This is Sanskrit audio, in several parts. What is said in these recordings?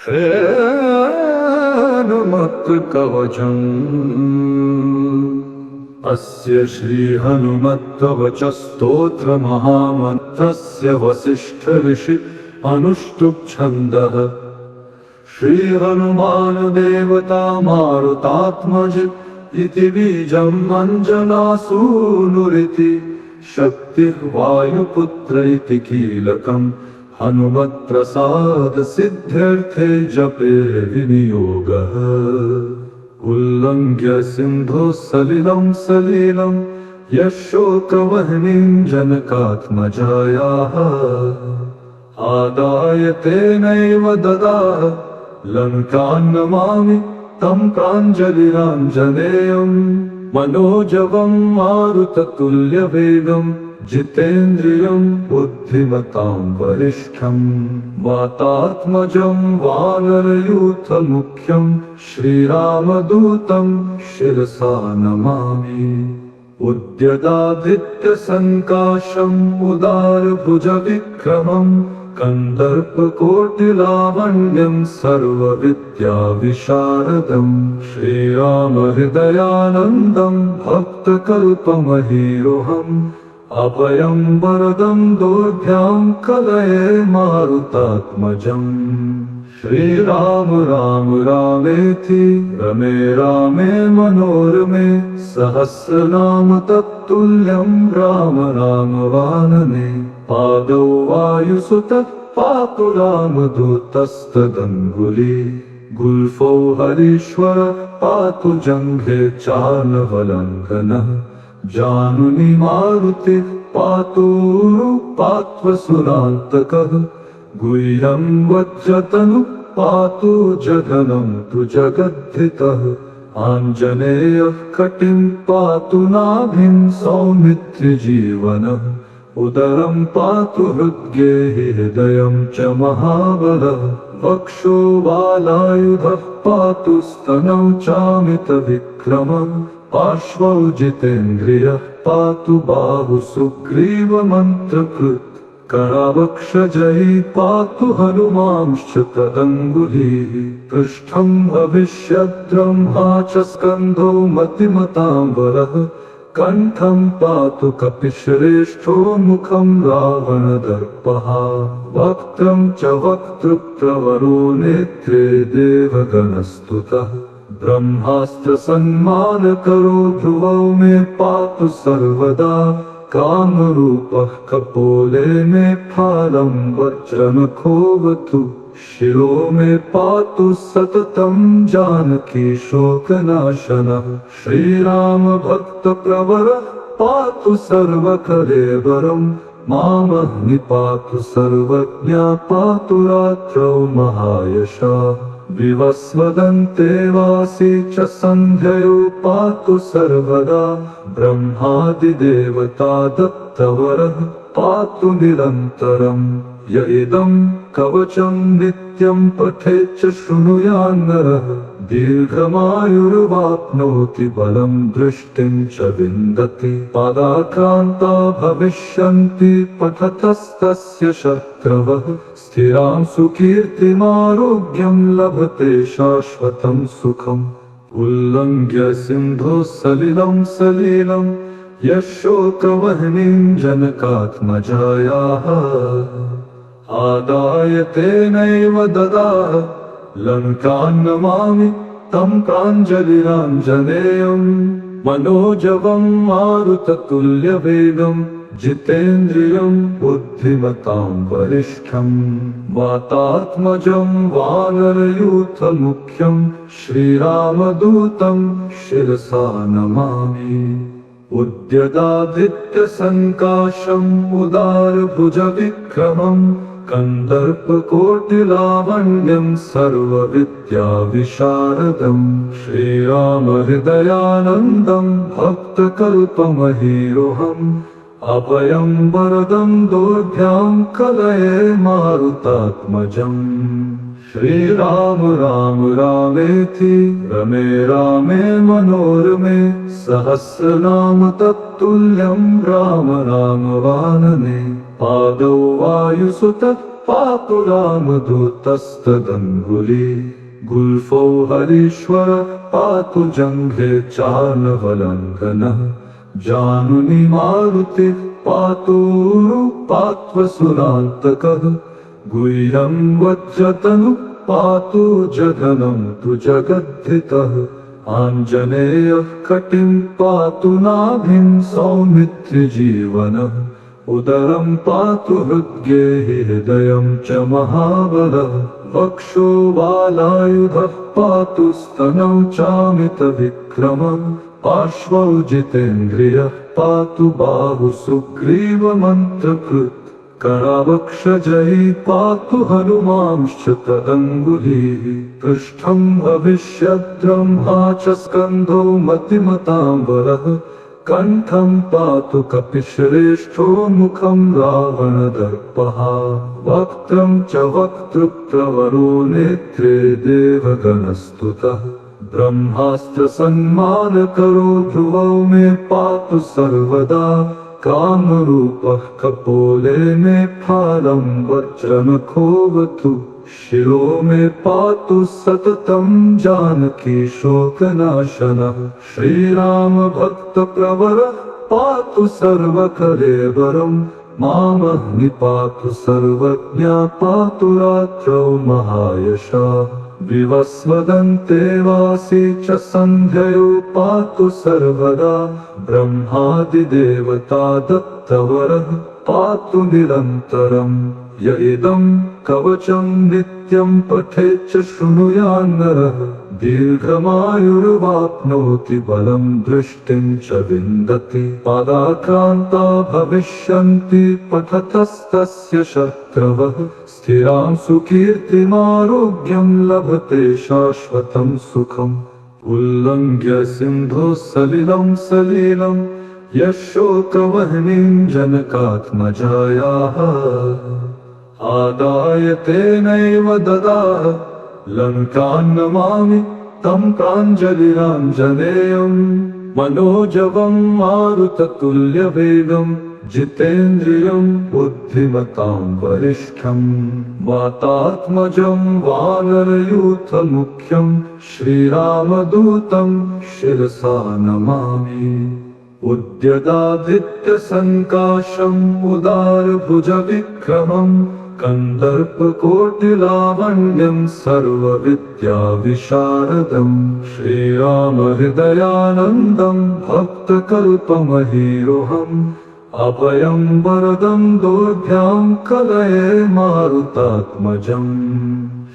हनुमत्कवचम् अस्य श्रीहनुमत्कवचस्तोत्रमहामन्त्रस्य वसिष्ठऋषि अनुष्टुप् छन्दः। श्रीहनुमान् देवता मारुतात्मज इति बीजम् अञ्जनासूनुरिति शक्तिः वायुपुत्र इति कीलकम् हनुमत्प्रसाद सिद्ध्यर्थे जपे विनियोगः। उल्लङ्घ्य सिन्धोः सलिलम् यशोकवह्निम् जनकात्मजायाः आदाय तेनैव ददाह लङ्काम् नमामि तम् प्राञ्जलिराञ्जनेयम्। मनोजवम् मारुततुल्यवेगम् जितेन्द्रियम् बुद्धिमताम् वरिष्ठम्। वातात्मजम् वानरयूथमुख्यम् श्रीरामदूतम् शिरसा नमामि। उद्यदादित्यसङ्काशम् उदारभुजविक्रमम् कन्दर्पकोटिलावण्यम् सर्वविद्याविशारदम्। श्रीरामहृदयानन्दम् भक्तकल्पमहीरोहम् अभयम् वरदम् दोर्भ्याम् कलये मारुतात्मजम्। श्रीराम राम रामेति रमे रामे मनोरमे सहस्रनाम तत्तुल्यम् राम रामवानने। पादौ वायुसुतः पातु रामदूतस्तदङ्गुली गुल्फौ हरीश्वर पातु जङ्घे चार्णवलङ्घनः। जानुनि मारुतिः पातु पात्वसुरान्तकः गुह्यम् वज्रतनु पातु जघनम् तु जगद्धितः। आञ्जनेयः कटिम् पातु नाभिम् सौमित्रिजीवनः। उदरम् पातु हृद्गेः हृदयम् च महाबलः। वक्षो बालायुधः पातु स्तनौ चामितविक्रमः। पार्श्वौ जितेन्द्रियः पातु बाहु सुग्रीवमन्त्रकृत्। करावक्षजैः पातु हनुमांश्च तदङ्गुलीः। पृष्ठम् भविष्यद्ब्रह्मा च स्कन्धो मतिमताम्बरः। कण्ठम् पातु कपिश्रेष्ठो मुखम् रावणदर्पः। वक्त्रम् च वक्तृप्रवरो नेत्रे देवगणस्तुतः। ब्रह्मास्त्रसन्मानकरो ध्रुवौ मे पातु सर्वदा। कामरूपः कपोले मे फालम् वज्रनखोऽवतु। शिरो मे पातु सततम् जानकी शोकनाशनः। श्रीराम भक्तप्रवरः पातु सर्वकलेवरम्। मामग्नि पातु सर्वज्ञा पातु रात्रौ महायशः। विवस्वदन्ते वासी च सन्ध्ययो पातु सर्वदा। ब्रह्मादिदेवता दत्तवरः पातु निरन्तरम्। य इदम् कवचम् नित्यम् पठेच्च शृणुयान्नरः। दीर्घमायुर्वाप्नोति बलम् दृष्टिम् च विन्दति। पादाक्रान्ता भविष्यन्ति पठतस्तस्य शत्रवः। स्थिराम् सुकीर्तिमारोग्यम् लभते शाश्वतम् सुखम्। उल्लङ्घ्य सिन्धोः सलिलम् यशोकवह्निम् जनकात्मजायाः आदाय तेनैव ददाह लङ्काम् नमामि तम् प्राञ्जलिराञ्जनेयम्। मनोजवम् मारुततुल्यवेगम् जितेन्द्रियम् बुद्धिमताम् वरिष्ठम्। वातात्मजम् वानरयूथमुख्यम् श्रीरामदूतम् शिरसा नमामि। उद्यदादित्यसङ्काशम् उदारभुजविक्रमम् कन्दर्पकोटिलावण्यम् सर्वविद्याविशारदम्। श्रीरामहृदयानन्दम् भक्तकल्पमहीरोहम् अभयम् वरदम् दोर्भ्याम् कलये मारुतात्मजम्। श्रीराम राम रामेति रमे रामे मनोरमे सहस्रनाम तत्तुल्यम् राम रामवानने। पादौ वायुसुतः पातु रामदूतस्तदङ्गुली गुल्फो हरीश्वर पातु जङ्घे चार्णवलङ्घनः जानुनि मारुति पातु पात्वसुरान्तकः गुह्यं वज्रतनु पातु जघनं तु जगद्धितः आञ्जनेयः कटिं पातु नाभिं सौमित्रिजीवनः उदरं पातु हृद्गे हृदयं च महाबलः वक्षो बालायुधः पातु स्तनौ चामितविक्रमः पार्श्वौ जितेन्द्रियः पातु बाहु सुग्रीवमन्त्रकृत् करावक्षजयी पातु हनुमांश्च तदङ्गुलीः पृष्ठं भविष्यद्ब्रह्मा च स्कन्धो मतिमताम्बरः कण्ठं पातु कपिश्रेष्ठो मुखं रावणदर्पः वक्त्रं च वक्तृप्रवरो नेत्रे देवगणस्तुतः ब्रह्मास्त्रसन्मानकरो ध्रुवौ मे पातु सर्वदा कामरूपः कपोले मे फालं वज्रनखोऽवतु शिरो मे पातु सततं जानकी शोकनाशनः श्रीराम भक्तप्रवरः पातु सर्वकलेवरं मामग्नि पातु सर्वज्ञा पातु रात्रौ महायशः विवस्वदन्ते वासी च सन्ध्ययो पातु सर्वदा ब्रह्मादिदेवता दत्तवरः पातु निरन्तरम् य इदं कवचं नित्यं पठेच्च शृणुयान्नरः दीर्घमायुर्वाप्नोति बलं दृष्टिं च विन्दति पादाक्रान्ता भविष्यन्ति पठतस्तस्य शत्रवः स्थिरां सुकीर्तिमारोग्यं लभते शाश्वतं सुखम् उल्लङ्घ्य सिन्धोः सलिलं सलीलं यशोकवह्निं जनकात्मजायाः आदाय तेनैव ददाह लङ्कां नमामि तं प्राञ्जलिराञ्जनेयम् मनोजवं मारुततुल्यवेगं जितेन्द्रियं बुद्धिमतां वरिष्ठम् वातात्मजं वानरयूथमुख्यं श्रीरामदूतं शिरसा नमामि उद्यदादित्यसङ्काशम् उदारभुजविक्रमम् कन्दर्पकोटिलावण्यं सर्वविद्याविशारदम् श्रीरामहृदयानन्दं भक्तकल्पमहीरोहम् अभयं वरदं दोर्भ्यां कलये मारुतात्मजम्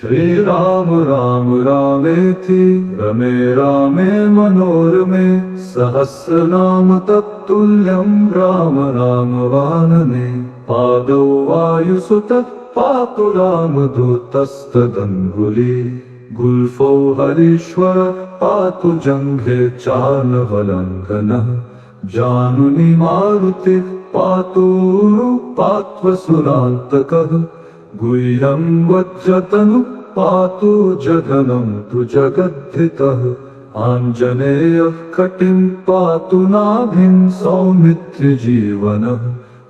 श्रीराम राम रामेति रमे रामे मनोरमे सहस्रनाम तत्तुल्यं राम राम वानने पादौ वायुसुतः पातु रामदूतस्तदङ्गुली गुल्फौ हरीश्वर पातु जङ्घे चार्णवलङ्घनः जानुनि मारुति पातु पात्वसुरान्तकः गुह्यं वज्रतनु पातु जघनं तु जगद्धितः आञ्जनेयः कटिं पातु नाभिं सौमित्रिजीवनः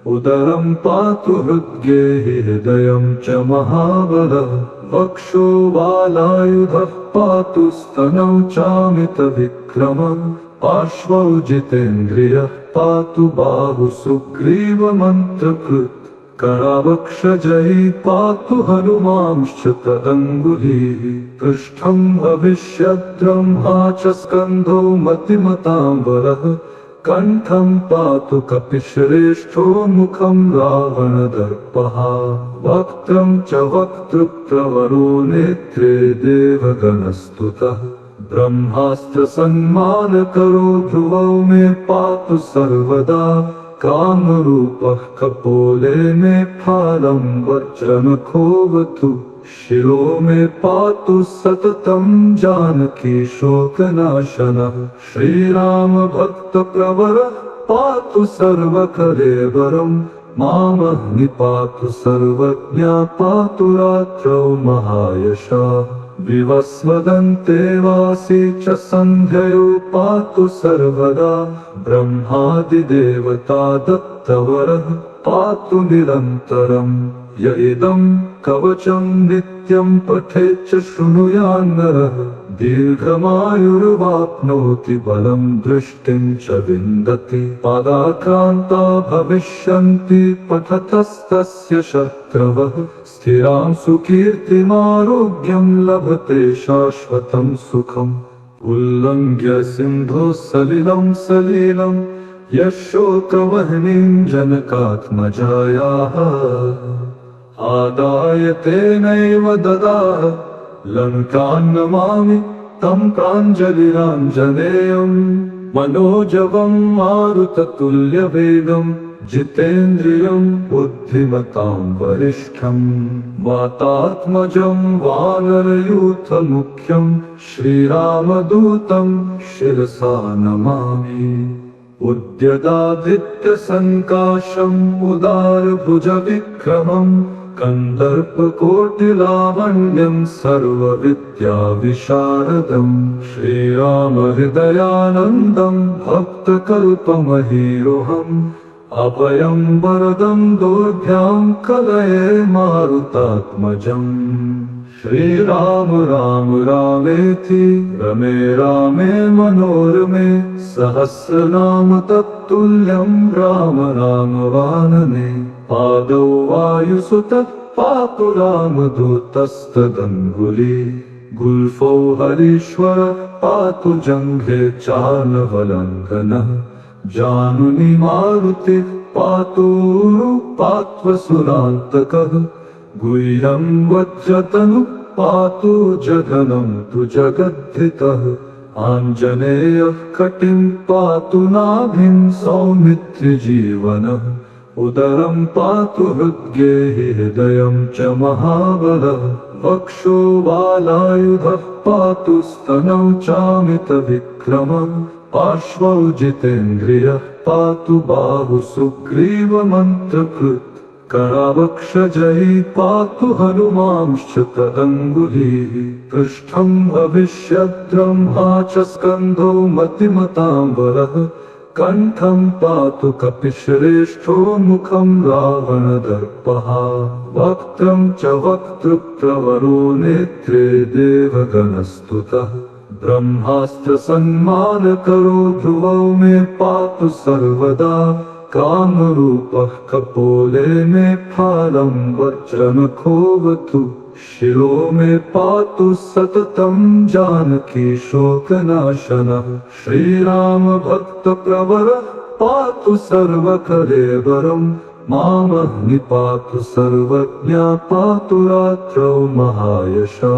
उदरं पातु हृद्गे हृदयं च महाबलः वक्षो बालायुधः पातु स्तनौ चामितविक्रमः पार्श्वौ जितेन्द्रियः पातु बाहु सुग्रीवमन्त्रकृत् करावक्षजयी पातु हनुमांश्च तदङ्गुलीः पृष्ठं भविष्यद्ब्रह्मा च स्कन्धो मतिमताम्बरः कण्ठं पातु कपिश्रेष्ठो मुखं रावणदर्पः वक्त्रं च वक्तृप्रवरो नेत्रे देवगणस्तुतः ब्रह्मास्त्रसन्मानकरो ध्रुवौ मे पातु सर्वदा कामरूपः कपोले मे फालं वज्रनखोऽवतु शिरो मे पातु सततं जानकी शोकनाशनः श्रीराम भक्तप्रवरः पातु सर्वकलेवरं मामग्नि पातु सर्वज्ञा पातु रात्रौ महायशः विवस्वदन्ते वासी च सन्ध्ययो पातु सर्वदा ब्रह्मादिदेवता दत्तवरः पातु निरन्तरम् य इदं कवचं नित्यं पठेत् च शृणुयान्नरः दीर्घमायुर्वाप्नोति बलं दृष्टिं च विन्दति पादाक्रान्ता भविष्यन्ति पठतस्तस्य शत्रवः स्थिरां सुकीर्तिमारोग्यं लभते शाश्वतं सुखम् उल्लङ्घ्य सिन्धोः सलिलं सलीलं यशोकवह्निं जनकात्मजायाः आदाय तेनैव ददाह लङ्कां नमामि तं प्राञ्जलिराञ्जनेयम् मनोजवं मारुततुल्यवेगं जितेन्द्रियं बुद्धिमतां वरिष्ठम् वातात्मजं वानरयूथमुख्यं श्रीरामदूतं शिरसा नमामि उद्यदादित्यसङ्काशम् उदारभुजविक्रमम् कन्दर्पकोटिलावण्यं सर्वविद्याविशारदम् श्रीरामहृदयानन्दं भक्तकल्पमहीरोहम् अभयं वरदं दोर्भ्यां कलये मारुतात्मजम् श्रीराम राम रामेति रमे रामे मनोरमे सहस्रनाम तत्तुल्यं राम राम वानने पादौ वायुसुतः पातु रामदूतस्तदङ्गुली गुल्फौ हरीश्वर पातु जङ्घे चालवलङ्घनः जानुनि मारुतिः पातु पात्वसुरान्तकः गुह्यं वज्रतनुः पातु जघनं तु जगद्धितः आञ्जनेयः कटिं पातु नाभिं सौमित्रिजीवनः उदरं पातु हृद्गेः हृदयं च महाबलः वक्षो बालायुधः पातु स्तनौ चामितविक्रमः पार्श्वौ जितेन्द्रियः पातु बाहु सुग्रीवमन्त्रकृत् करावक्षजयी पातु हनुमांश्च तदङ्गुलीः पृष्ठं भविष्यद्ब्रह्मा च स्कन्धो मतिमताम्बरः कण्ठं पातु कपिश्रेष्ठो मुखं रावणदर्पः वक्त्रं च वक्तृप्रवरो नेत्रे देवगणस्तुतः ब्रह्मास्त्र सन्मानकरो ध्रुवौ मे पातु सर्वदा कामरूपः कपोले मे फालं वज्रनखोऽवतु शिरो मे पातु सततं जानकी शोकनाशनः श्रीराम भक्तप्रवरः पातु सर्वकलेवरम् मामग्नि पातु सर्वज्ञा पातु रात्रौ महायशः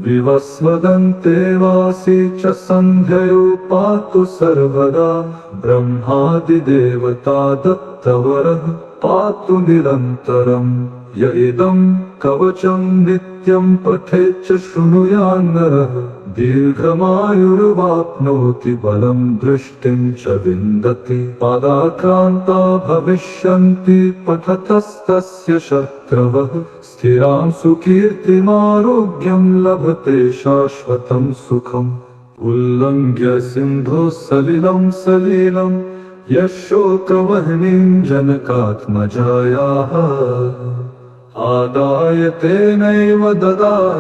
विवस्वदन्ते वासी च सन्ध्ययो पातु सर्वदा ब्रह्मादिदेवता दत्तवरः पातु निरन्तरम् य इदं कवचं नित्यं पठेत् च शृणुयान्नरः दीर्घमायुर्वाप्नोति बलं दृष्टिं च विन्दति पादाक्रान्ता भविष्यन्ति पठतस्तस्य शत्रवः स्थिरां सुकीर्तिमारोग्यं लभते शाश्वतं सुखम् उल्लङ्घ्य सिन्धोः सलिलं सलीलं यशोकवह्निं जनकात्मजायाः आदाय तेनैव ददाह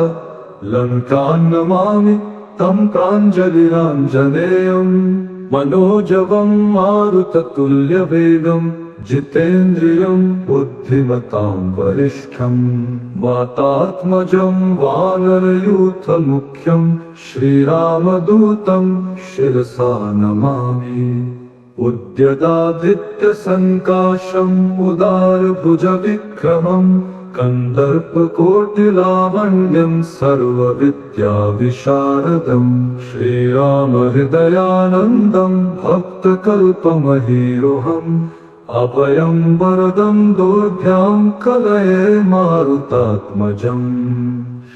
लङ्कां नमामि तं प्राञ्जलिराञ्जनेयम् मनोजवं मारुततुल्यवेगं जितेन्द्रियं बुद्धिमतां वरिष्ठम् वातात्मजं वानरयूथमुख्यं श्रीरामदूतं शिरसा नमामि उद्यदादित्यसङ्काशम् उदारभुजविक्रमम् कन्दर्पकोटिलावण्यं सर्वविद्याविशारदम् श्रीरामहृदयानन्दं भक्तकल्पमहीरोहम् अभयं वरदं दोर्भ्यां कलये मारुतात्मजम्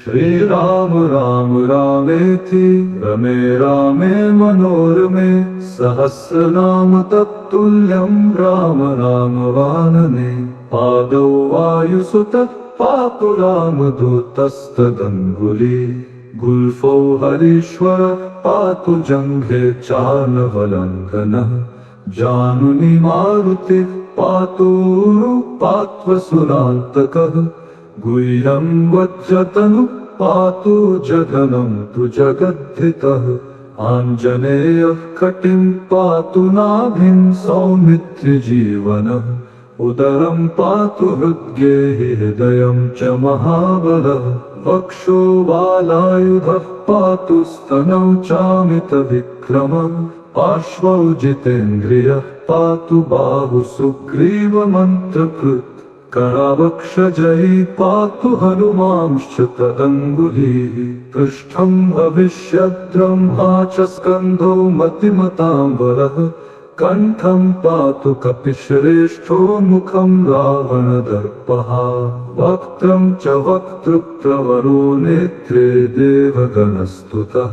श्रीराम राम रामेति रमे रामे मनोरमे सहस्रनाम तत्तुल्यं राम राम वानने पादौ वायुसुतः पातु रामदूतस्तदङ्गुली गुल्फौ हरीश्वर पातु जङ्घे चालवलङ्घनः जानुनि मारुतिः पात्वसुरान्तकः गुह्यं वज्रतनुः पातु जघनं तु जगद्धितः आञ्जनेयः कटिं पातु नाभिं सौमित्रिजीवनः उदरं पातु हृद्गेहि हृदयं च महाबलः वक्षो बालायुधः पातु स्तनौ चामितविक्रमः पार्श्वौ जितेन्द्रियः पातु बाहु सुग्रीवमन्त्रकृत् करावक्षजयी पातु हनुमांश्च तदङ्गुलीः पृष्ठं भविष्यद्ब्रह्मा च स्कन्धो मतिमताम्बरः कण्ठं पातु कपिश्रेष्ठो मुखं रावणदर्पः वक्त्रं च वक्तृप्रवरो नेत्रे देवगणस्तुतः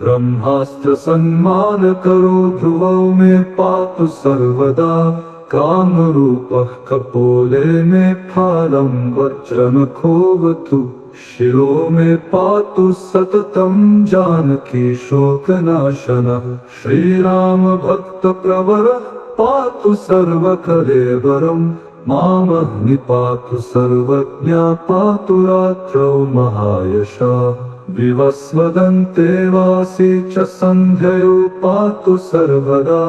ब्रह्मास्त्रसन्मानकरो ध्रुवौ मे पातु सर्वदा कामरूपः कपोले मे फालं वज्रनखोऽवतु शिरो मे पातु सततं जानकी शोकनाशनः श्रीरामभक्तप्रवरः पातु सर्वकलेवरं मामग्नि पातु सर्वज्ञा पातु रात्रौ महायशः विवस्वदन्ते वासी च सन्ध्ययो पातु सर्वदा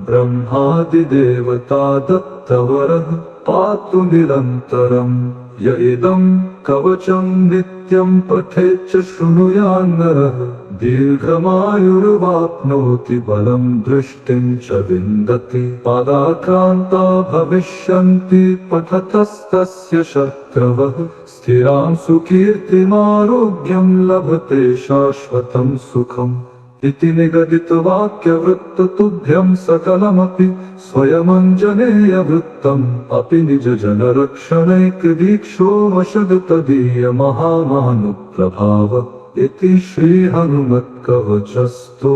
ब्रह्मादिदेवता दत्तवरः पातु निरन्तरम् य इदं कवचं नित्यं पठेच्च शृणुयान्नरः दीर्घमायुर्वाप्नोति बलं दृष्टिं च विन्दति पादाक्रान्ता भविष्यन्ति पठतस्तस्य शत्रवः स्थिरां सुकीर्तिमारोग्यं लभते शाश्वतं सुखम् इति निगदितवाक्यवृत्ततुभ्यं सकलमपि स्वयमञ्जनेयवृत्तम् अपि निजजनरक्षणैकदीक्षो वशगतदीयमहामानुप्रभाव इति श्रीहनुमत्कवचस्तु।